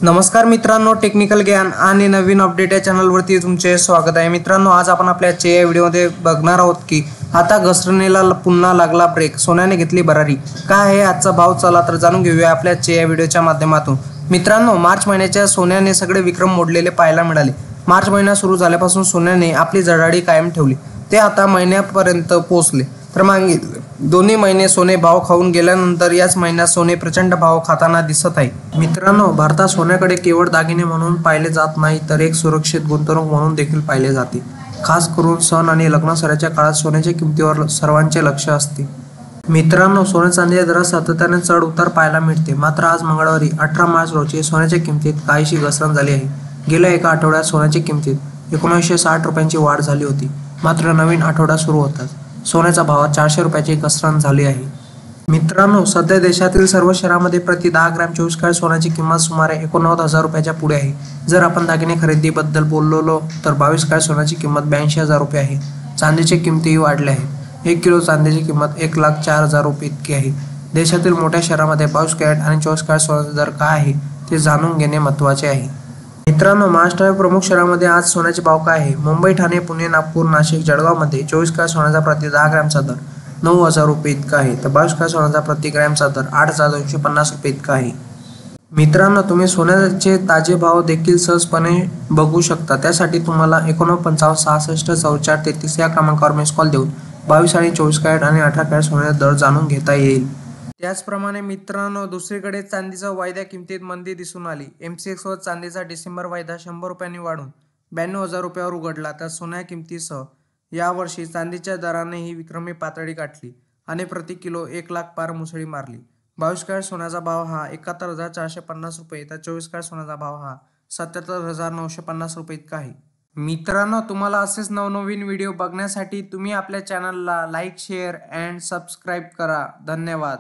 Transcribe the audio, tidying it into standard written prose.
नमस्कार मित्रांनो, टेक्निकल ज्ञान आणि नवीन अपडेट या चॅनलवरती तुमचे स्वागत आहे। मित्रांनो, आज आपण आपल्या आजच्या या व्हिडिओमध्ये बघणार आहोत की आता घसरणीला पुन्हा लागला ब्रेक, सोन्याने घेतली भरारी। काय आहे आजचा भाव, चला तर जाणून घेऊया आपल्या आजच्या या व्हिडिओच्या माध्यमातून। मित्रांनो, मार्च महिन्याच्या सोन्याने सगळे विक्रम मोडलेले पाहायला मिळाले। मार्च महिना सुरू झाल्यापासून सोन्याने आपली जडाडी कायम ठेवली, ते आता महिन्यापर्यंत पोहोचले। तर मागे दोन्ही महिने सोने भाव खाऊन गेल्यानंतर याच महिन्यात सोने प्रचंड भाव खाताना दिसत आहे। मित्रांनो, भारतात सोन्याकडे केवळ दागिने म्हणून पाहिले जात नाही, तर एक सुरक्षित गुंतवणूक म्हणून देखील पाहिले जाते। खास करून सण आणि लग्न सणाच्या काळात सोन्याच्या किमतीवर सर्वांचे लक्ष असते। मित्रांनो, सोने चांदीच्या दरात सातत्याने चढ उतार पाहायला मिळते। मात्र आज मंगळवारी 18 मार्च रोजी सोन्याच्या किमतीत काहीशी घसरण झाली आहे। गेल्या एका आठवड्यात सोन्याच्या किमतीत 1960 रुपयांची वाढ झाली होती। मात्र नवीन आठवडा सुरू होताच सोन्याच्या भावात 400 रुपयाची घसरण झाली आहे। मित्रांनो, सध्या देशातील सर्व शहरांमध्ये प्रति 10 ग्रॅम 24 कॅरेट सोन्याची किंमत सुमारे 89,000 रुपयाच्या पुढे आहे। जर आपण दागिने खरेदीबद्दल बोललो तर 22 कॅरेट सोन्याची किंमत 82,000 रुपये आहे। चांदीची किमतीही वाढल्या आहेत। 1 किलो चांदीची किंमत 1,04,000 रुपये इतकी आहे। देशातील मोठ्या शहरांमध्ये 22 कॅरेट आणि 24 कॅरेट सोन्याचा दर काय आहे ते जाणून घेणे महत्त्वाचे आहे। मित्रांनो, महाराष्ट्रातील प्रमुख शहरांमध्ये आज सोन्याचे भाव काय आहे? मुंबई, ठाणे, पुणे, नागपूर, नाशिक, जळगावमध्ये 24 कॅरेट सोन्याचा प्रति 10 ग्रॅमचा दर 9,000 रुपये इतका आहे, तर 22 कॅरेट सोन्याचा प्रति ग्रॅमचा दर 8,250 रुपये इतका आहे। मित्रांनो, तुम्ही सोन्याचे ताजे भाव देखील सहजपणे बघू शकता। त्यासाठी तुम्हाला 49 66 44 33 या क्रमांकावर मिस कॉल देऊन 22 आणि 24 कॅरेट आणि 18 कॅरेट सोन्याचा दर जाणून घेता येईल। त्याचप्रमाणे मित्रांनो, दुसरीकडे चांदीच्या वायद्या किमतीत मंदी दिसून आली। MCX वर चांदीचा डिसेंबर वायदा 100 रुपयांनी वाढून 92,000 रुपयावर उघडला। तर सोन्या किमतीसह यावर्षी चांदीच्या दरानेही विक्रमी पातळी गाठली आणि प्रति किलो 1 लाख पार मुसळी मारली। 22 कॅरेट सोन्याचा भाव हा 71,450 रुपये, तर 24 कॅरेट सोन्याचा भाव हा 77,950 रुपये इतका आहे। मित्रांनो, तुम्हाला असेच नवनवीन व्हिडिओ बघण्यासाठी तुम्ही आपल्या चॅनलला लाईक, शेअर अँड सबस्क्राईब करा। धन्यवाद।